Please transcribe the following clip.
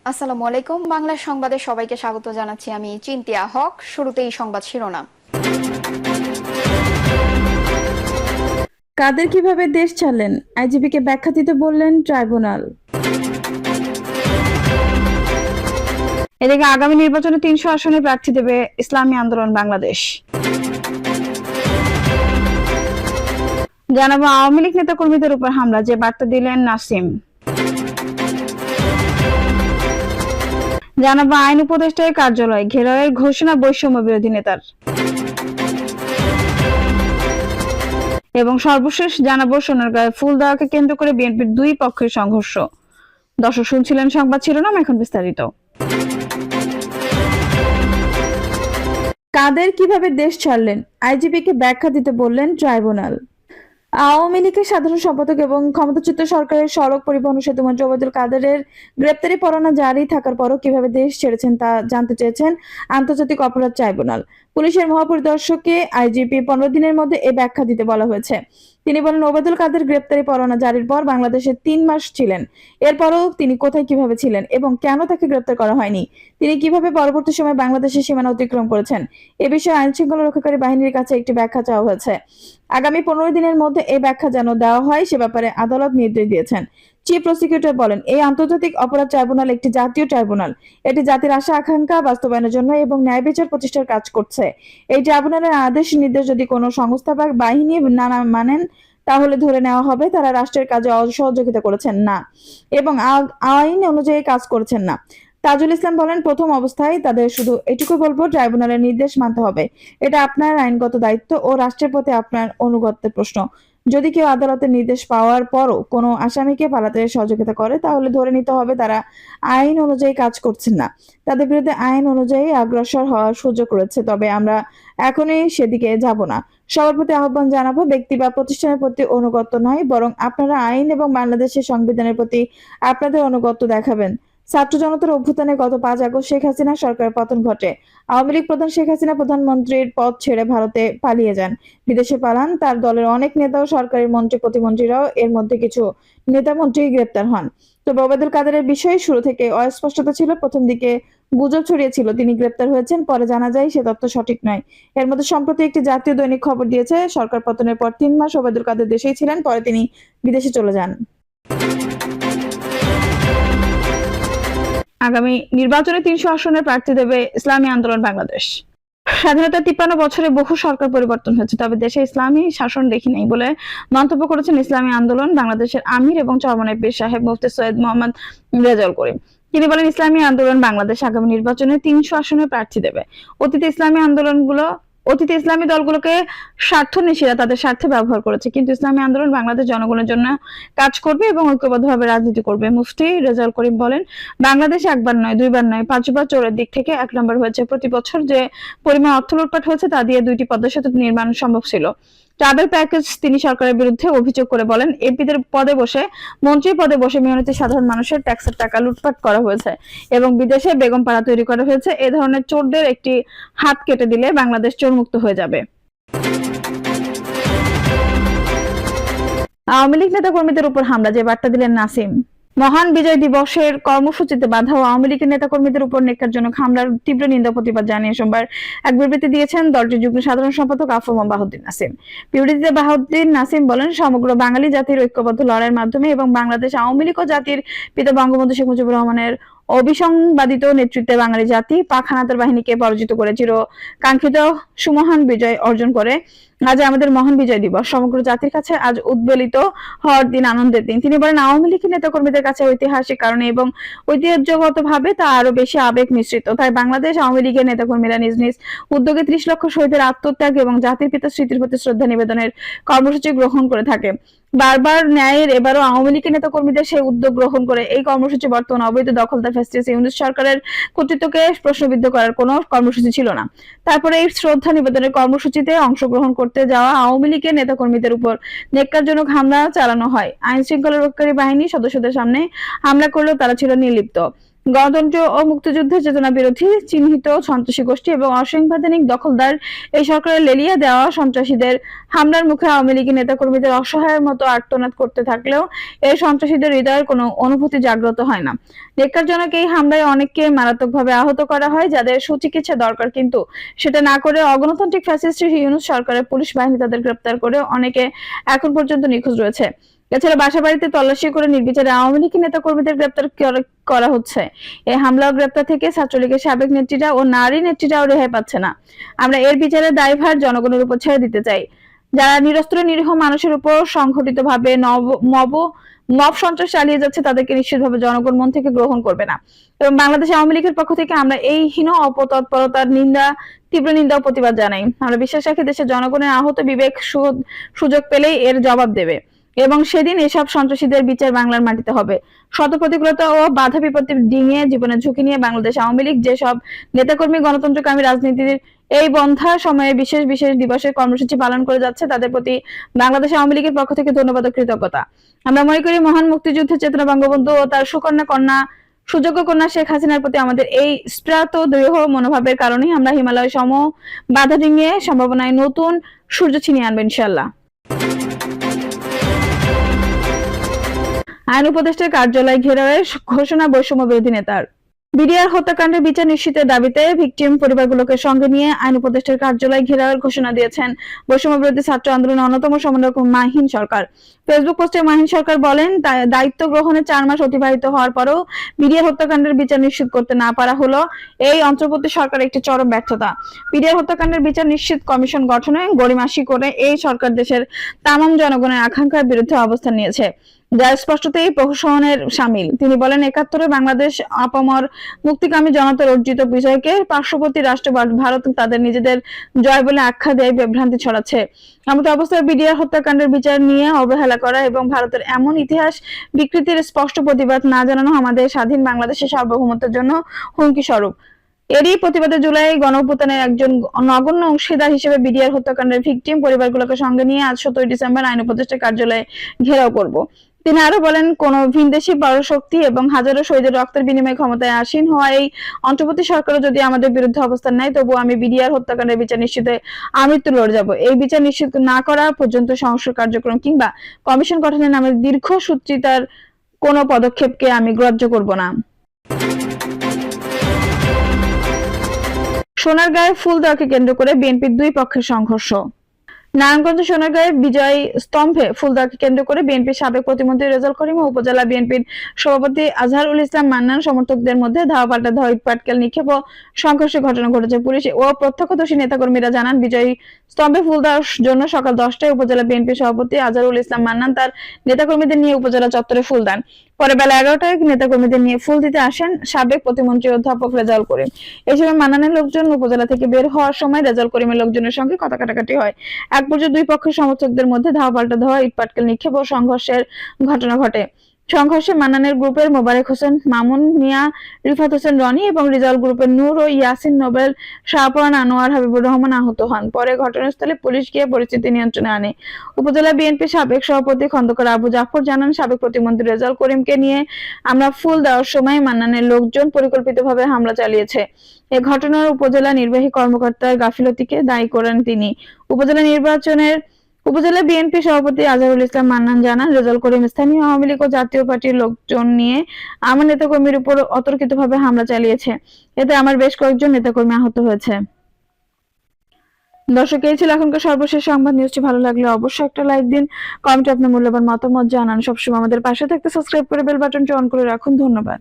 আসসালামু আলাইকুম। বাংলা সংবাদে সবাইকে স্বাগত জানাচ্ছি। আমি চিন্তিয়া হক। শুরুতেই সংবাদ শিরোনাম। কাদের কিভাবে দেশ ছাড়লেন, আইজিপিকে ব্যাখ্যা দিতে বললেন ট্রাইব্যুনাল। এদিকে আগামী নির্বাচনে ৩০০ আসনে প্রার্থী দেবে ইসলামী আন্দোলন বাংলাদেশ। জানাবো আওয়ামী লীগ নেতাকর্মীদের উপর হামলা, যে বার্তা দিলেন নাসিম। জানাবো আইন উপদেষ্টার কার্যালয় ঘেরাওয়ের ঘোষণা বৈষম্য বিরোধী নেতার। এবং সর্বশেষ জানাবো সোনারগাঁয়ে ফুল দেওয়াকে কেন্দ্র করে বিএনপির দুই পক্ষের সংঘর্ষ। দর্শক, শুনছিলেন সংবাদ শিরোনাম, এখন বিস্তারিত। কাদের কিভাবে দেশ ছাড়লেন, আইজিপিকে ব্যাখ্যা দিতে বললেন ট্রাইব্যুনাল। আওয়ামী লীগের সাধারণ সম্পাদক এবং ক্ষমতাচ্যুত সরকারের সড়ক পরিবহন ও সেতুমন্ত্রী ওবায়দুল কাদেরের গ্রেপ্তারি পরোয়ানা জারি থাকার পরও কিভাবে দেশ ছেড়েছেন তা জানতে চেয়েছেন আন্তর্জাতিক অপরাধ ট্রাইব্যুনাল। পুলিশের মহাপরিদর্শককে আইজিপি 15 দিনের মধ্যে এ ব্যাখ্যা দিতে বলা হয়েছে। তিনি বলেন, ওবায়দুল কাদের গ্রেপ্তারি পরোয়ানা জারির পর বাংলাদেশে 3 মাস ছিলেন। এরপরও তিনি কোথায় কিভাবে ছিলেন এবং কেন তাকে গ্রেপ্তার করা হয়নি, তিনি কিভাবে পরবর্তী সময় বাংলাদেশের সীমানা অতিক্রম করেছেন, এ বিষয়ে আইন শৃঙ্খলা রক্ষাকারী বাহিনীর কাছে একটি ব্যাখ্যা চাওয়া হয়েছে। আগামী 15 দিনের মধ্যে এই ব্যাখ্যা যেন দেওয়া হয় সে ব্যাপারে আদালত নির্দেশ দিয়েছেন। চিফ প্রসিকিউটর বলেন, এই আন্তর্জাতিক অপরাধ ট্রাইব্যুনাল একটি জাতীয় ট্রাইব্যুনাল। এটি জাতির আশা আকাঙ্ক্ষা বাস্তবায়নের জন্য এবং ন্যায় বিচার প্রতিষ্ঠার কাজ করছে। এই ট্রাইব্যুনালের আদেশ নির্দেশ যদি কোনো সংস্থা বা বাহিনী না মানেন, তাহলে ধরে নেওয়া হবে তারা রাষ্ট্রের কাজে অসহযোগিতা করেছেন না এবং আইন অনুযায়ী কাজ করছেন না। তাজুল ইসলাম বলেন, প্রথম অবস্থায় তাদের শুধু এটুকু বলবো, ট্রাইব্যুনালের নির্দেশ মানতে হবে। এটা আপনার আইনগত দায়িত্ব ও রাষ্ট্রের প্রতি আপনার অনুগত্যের প্রশ্ন। যদি কেউ আদালতের নির্দেশ পাওয়ার পরও কোনো আসামিকে পালাতে সহযোগিতা করে, তাহলে ধরে নিতে হবে তারা আইন অনুযায়ী কাজ করছেন না। তাদের বিরুদ্ধে আইন অনুযায়ী অগ্রসর হওয়ার সুযোগ রয়েছে, তবে আমরা এখনই সেদিকে যাব না। সবার প্রতি আহ্বান জানাবো, ব্যক্তি বা প্রতিষ্ঠানের প্রতি অনুগত্য নয়, বরং আপনারা আইন এবং বাংলাদেশের সংবিধানের প্রতি আপনাদের অনুগত্য দেখাবেন। ছাত্র জনতার অভ্যুত্থানে গত 5 আগস্ট শেখ হাসিনা সরকারের পতন ঘটে। আওয়ামী লীগ প্রধান শেখ হাসিনা প্রধানমন্ত্রীর পদ ছেড়ে ভারতে পালিয়ে যান, বিদেশে পালান। তার দলের অনেক নেতা ও সরকারি মন্ত্রী প্রতিমন্ত্রীরাও এর মধ্যে কিছু নেতা মন্ত্রী গ্রেপ্তার হন। তবে ওবায়দুল কাদেরের বিষয়ে শুরু থেকে অস্পষ্টতা ছিল। প্রথম দিকে গুজব ছড়িয়েছিল তিনি গ্রেপ্তার হয়েছেন, পরে জানা যায় সে তথ্য সঠিক নয়। এর মধ্যে সম্প্রতি একটি জাতীয় দৈনিক খবর দিয়েছে, সরকার পতনের পর 3 মাস ওবায়দুল কাদের দেশেই ছিলেন, পরে তিনি বিদেশে চলে যান। আগামী নির্বাচনে 300 আসনের প্রার্থী দেবে ইসলামী আন্দোলন বাংলাদেশ। স্বাধীনতার 53 বছরে বহু সরকার পরিবর্তন হয়েছে, তবে দেশে ইসলামী শাসন দেখি নাই বলে মন্তব্য করেছেন ইসলামী আন্দোলন বাংলাদেশের আমির এবং চরমনাই পীর সাহেব মুফতি সৈয়দ মোহাম্মদ রেজাউল করিম। তিনি বলেন, ইসলামী আন্দোলন বাংলাদেশ আগামী নির্বাচনে 300 আসনে প্রার্থী দেবে। অতীতে ইসলামী দলগুলোকে স্বার্থন্বেষীরা তাদের স্বার্থে ব্যবহার করেছে, কিন্তু ইসলামী আন্দোলন বাংলাদেশ জনগণের জন্য কাজ করবে এবং ঐক্যবদ্ধভাবে রাজনীতি করবে। মুফতি রেজাউল করিম বলেন, বাংলাদেশে একবার নয়, দুইবার নয়, 5বার চোরের দিক থেকে 1 নম্বর হয়েছে। প্রতি বছর যে পরিমাণ অর্থ লুটপাট হয়েছে তা দিয়ে 2টি পদ্মা সেতু নির্মাণ সম্ভব ছিল। ট্রাভেল প্যাকেজ তিনি সরকারের বিরুদ্ধে অভিযোগ করে বলেন, এমপিদের পদে বসে, মন্ত্রী পদে বসে মেহনতি সাধারণ মানুষের ট্যাক্সের টাকা লুটপাট করা হয়েছে এবং বিদেশে বেগম পাড়া তৈরি করা হয়েছে। এ ধরনের চোরদের একটি হাত কেটে দিলে বাংলাদেশ চোরমুক্ত হয়ে যাবে। আওয়ামী লীগ নেতাকর্মীদের উপর হামলা, যে বার্তা দিলেন নাসিম। মহান বিজয় দিবসের কর্মসূচিতে বাধা ও আওয়ামী লীগের নেতাকর্মীদের উপর ন্যাক্কারজনক হামলার তীব্র নিন্দা প্রতিবাদ জানিয়ে সোমবার এক বিবৃতি দিয়েছেন দলটির যুগ্ম সাধারণ সম্পাদক আফম বাহাউদ্দিন নাসিম। বিবৃতিতে বাহাউদ্দিন নাসিম বলেন, সমগ্র বাঙালি জাতির ঐক্যবদ্ধ লড়াইয়ের মাধ্যমে এবং বাংলাদেশ আওয়ামী লীগ ও জাতির পিতা বঙ্গবন্ধু শেখ মুজিবুর রহমানের অবিসংবাদিত নেতৃত্বে বাঙালি জাতি পাক হানাদার বাহিনীকে পরাজিত করে চির কাঙ্ক্ষিত সুমহান বিজয় অর্জন করে। আজ আমাদের মহান বিজয় দিবস, সমগ্র জাতির কাছে আজ উদ্বেলিত হওয়ার দিন, আনন্দের দিন। তিনি বলেন, আওয়ামী লীগের নেতাকর্মীদের কাছে ঐতিহাসিক কারণে এবং ঐতিহ্যগতভাবে তা আরো বেশি আবেগ মিশ্রিত। তাই বাংলাদেশ আওয়ামী লীগের নেতাকর্মীরা নিজ নিজ উদ্যোগে 30 লক্ষ শহীদের আত্মত্যাগ এবং জাতির পিতার স্মৃতির প্রতি শ্রদ্ধা নিবেদনের কর্মসূচি গ্রহণ করে থাকে। বারবার ন্যায়ের এবারও আওয়ামী লীগের নেতাকর্মীদের সেই উদ্যোগ গ্রহণ করে এই কর্মসূচি বর্তমান অবৈধ দখলদার ফ্যাসিস্ট ইউনিট সরকারের কর্তৃত্বকে প্রশ্নবিদ্ধ করার কোনো কর্মসূচি ছিল না। তারপরে এই শ্রদ্ধা নিবেদনের কর্মসূচিতে অংশগ্রহণ করতে যাওয়া আওয়ামী লীগের নেতাকর্মীদের উপর ন্যাক্কারজনক হামলা চালানো হয়। আইন শৃঙ্খলা রক্ষাকারী বাহিনী সদস্যদের সামনে হামলা করলেও তারা ছিল নির্লিপ্ত। গণতন্ত্র ও মুক্তিযুদ্ধের চেতনা বিরোধী চিহ্নিত সন্ত্রাসী গোষ্ঠী এবং অসাংবিধানিক দখলদার এই সরকারের লেলিয়ে দেওয়া সন্ত্রাসীদের হামলার মুখে আওয়ামী লীগের নেতাকর্মীদের অসহায়ের মতো আর্তনাদ করতে থাকলেও এই সন্ত্রাসীদের হৃদয়ের কোনো অনুভূতি জাগ্রত হয় না। ন্যাক্কারজনক এই হামলায় অনেককে মারাত্মকভাবে আহত করা হয়, যাদের সুচিকিৎসা দরকার, কিন্তু সেটা না করে অগণতান্ত্রিক ফ্যাসিস্ট ইউনূস সরকারের পুলিশ বাহিনী তাদের গ্রেপ্তার করে অনেকে এখন পর্যন্ত নিখোঁজ রয়েছে। এছাড়া বাসাবাড়িতে তল্লাশি করে নির্বিচারে আওয়ামী লীগ নেতা কর্মীদের গ্রেপ্তার করা হচ্ছে। এই হামলা ও গ্রেপ্তার থেকে ছাত্রলীগের সাবেক নেত্রীরা ও নারী নেত্রীরাও রেহাই পাচ্ছে না। আমরা এর বিচারের দায়ভার জনগণের উপর ছেড়ে দিতে চাই। যারা নিরস্ত্র নিরীহ মানুষের উপর সংঘটিতভাবে মব সন্ত্রাস চালিয়ে যাচ্ছে, তাদেরকে নিশ্চিতভাবে জনগণ মন থেকে গ্রহণ করবে না। এবং বাংলাদেশ আওয়ামী লীগের পক্ষ থেকে আমরা এই হীন অপতৎপরতার তীব্র নিন্দা ও প্রতিবাদ জানাই। আমরা বিশ্বাস রাখি দেশের জনগণের আহত বিবেক সুযোগ পেলেই এর জবাব দেবে এবং সেদিন এসব সন্ত্রাসীদের বিচার বাংলার মাটিতে হবে। শত প্রতিকূলতা ও বাধা বিপত্তি ডিঙিয়ে জীবনের ঝুঁকি নিয়ে বাংলাদেশ আওয়ামী লীগ যেসব নেতাকর্মী গণতন্ত্রকামী রাজনীতির এই বন্ধা সময়ে বিশেষ বিশেষ দিবসের কর্মসূচি পালন করে যাচ্ছে, তাদের প্রতি বাংলাদেশ আওয়ামী লীগের পক্ষ থেকে ধন্যবাদ ও কৃতজ্ঞতা। আমরা মনে করি মহান মুক্তিযুদ্ধের চেতনা বঙ্গবন্ধু ও তার সুযোগ্য কন্যা শেখ হাসিনার প্রতি আমাদের এই স্প্রাত দৃঢ় মনোভাবের কারণেই আমরা হিমালয় সম বাধা ডিঙিয়ে সম্ভাবনায় নতুন সূর্য ছিনিয়ে আনবো ইনশাআল্লাহ। আইন উপদেষ্টার কার্যালয় ঘেরাওয়ের ঘোষণা বৈষম্য বিরোধী নেতার। বিডিআর হত্যাকাণ্ডের বিচার নিশ্চিতের দাবিতে ভিকটিম পরিবারগুলোকে সঙ্গে নিয়ে আইন উপদেষ্টার কার্যালয় ঘেরাওয়ের ঘোষণা দিয়েছেন বৈষম্য বিরোধী ছাত্র আন্দোলনের অন্যতম সমন্বয়ক মাহিন সরকার। ফেসবুক পোস্টে মাহিন সরকার বলেন, দায়িত্ব গ্রহণের 4 মাস অতিবাহিত হওয়ার পরেও বিডিআর হত্যাকাণ্ডের বিচার নিশ্চিত করতে না পারা হলো এই অন্তর্বর্তী সরকারের একটি চরম ব্যর্থতা। বিডিআর হত্যাকাণ্ডের বিচার নিশ্চিত কমিশন গঠনে গড়িমাসি করে এই সরকার দেশের তামাম জনগণের আকাঙ্ক্ষার বিরুদ্ধে অবস্থান নিয়েছে, যা স্পষ্টতই প্রহসনের শামিল। তিনি বলেন, 71-এ বাংলাদেশ আপামর মুক্তিকামী জনতার অর্জিত বিজয়কে পার্শ্ববর্তী রাষ্ট্র ভারত তাদের নিজেদের জয় বলে আখ্যা দেয়, বিভ্রান্তি ছড়াচ্ছে। এমত অবস্থায় বিডিআর হত্যাকাণ্ডের বিচার নিয়ে অবহেলা করা এবং ভারতের এমন ইতিহাস বিকৃতির স্পষ্ট প্রতিবাদ না জানানো আমাদের স্বাধীন বাংলাদেশের সার্বভৌমত্বের জন্য হুমকি স্বরূপ। এরই প্রতিবাদে জুলাই গণঅভ্যুত্থানের একজন নগণ্য অংশীদার হিসেবে বিডিআর হত্যাকাণ্ডের ভিকটিম পরিবারগুলোকে সঙ্গে নিয়ে আজ 17 ডিসেম্বর আইন উপদেষ্টার কার্যালয়ে ঘেরাও করব। তিনি আরো বলেন, কোন ভিনদেশী পরাশক্তি এবং হাজারো শহীদের রক্তের বিনিময়ে ক্ষমতায় আসীন হওয়া এই অন্তর্বর্তী সরকারও যদি আমাদের বিরুদ্ধে অবস্থান নেয়, তবু আমি বিডিআর হত্যাকাণ্ডের বিচার নিশ্চিতে আমৃত্যু লড়ে যাব। এই বিচার নিশ্চিত না করা পর্যন্ত সংস্কার কার্যক্রম কিংবা কমিশন গঠনের নামে দীর্ঘসূত্রিতার কোনো পদক্ষেপকে আমি গ্রাহ্য করব না। সোনারগাঁয়ে ফুল দেওয়াকে কেন্দ্র করে বিএনপির দুই পক্ষের সংঘর্ষ। নারায়ণগঞ্জ সোনারগাঁয়ে বিজয় স্তম্ভে ফুল দেওয়াকে কেন্দ্র করে বিএনপির সাবেক প্রতিমন্ত্রী রেজাউল করিম ও উপজেলা বিএনপির সভাপতি আজহারুল ইসলাম মান্নান সমর্থকদের মধ্যে ধাওয়া পাল্টা ধাওয়া, ইট পাটকেল নিক্ষেপ ও সংঘর্ষের ঘটনা ঘটেছে। পুলিশ ও প্রত্যক্ষদর্শী নেতাকর্মীরা জানান, বিজয় স্তম্ভে ফুল দেওয়ার জন্য সকাল 10টায় উপজেলা বিএনপির সভাপতি আজহারুল ইসলাম মান্নান তার নেতাকর্মীদের নিয়ে উপজেলা চত্বরে ফুল দেন। পরে বেলা 11টায় নেতাকর্মীদের নিয়ে ফুল দিতে আসেন সাবেক প্রতিমন্ত্রী অধ্যাপক রেজাউল করিম। এই সময় মান্নানের লোকজন উপজেলা থেকে বের হওয়ার সময় রেজাউল করিমের লোকজনের সঙ্গে কথা কাটাকাটি হয়। এক পর্যায়ে দুই পক্ষের সমর্থকদের মধ্যে ধাওয়া পাল্টা ধাওয়া, ইট পাটকেল নিক্ষেপ ও সংঘর্ষের ঘটনা ঘটে। সংঘর্ষে মান্নানের গ্রুপের মোবারক হোসেন, মামুন মিয়া, রিফাত হোসেন রনি এবং রিজাউল গ্রুপের নূর ও ইয়াসিন, নোবেল, শাহপরান, আনোয়ার, হাবিবুর রহমান আহত হন। পরে ঘটনাস্থলে পুলিশ গিয়ে পরিস্থিতি নিয়ন্ত্রণে আনে। উপজেলা বিএনপির সাবেক সভাপতি খন্দকার আবু জাফর জানান, সাবেক প্রতিমন্ত্রী রেজাউল করিমকে নিয়ে আমরা ফুল দেওয়ার সময় মান্নানের লোকজন পরিকল্পিতভাবে হামলা চালিয়েছে। এ ঘটনার উপজেলা নির্বাহী কর্মকর্তার গাফিলতিকে দায়ী করেন তিনি। উপজেলা বিএনপি সভাপতি আজহারুল ইসলাম মান্নান জানান, রেজাউল করিম স্থানীয় আওয়ামী লীগ ও জাতীয় পার্টির লোকজন নিয়ে আমার নেতাকর্মীর উপর অতর্কিতভাবে হামলা চালিয়েছে। এতে আমার বেশ কয়েকজন নেতাকর্মী আহত হয়েছে। দর্শক, এই ছিল এখনকার সর্বশেষ সংবাদ। নিউজটি ভালো লাগলে অবশ্যই একটা লাইক দিন, কমেন্টে আপনার মূল্যবান মতামত জানান। সবসময় আমাদের পাশে থাকতে সাবস্ক্রাইব করে বেল বাটনটি অন করে রাখুন। ধন্যবাদ।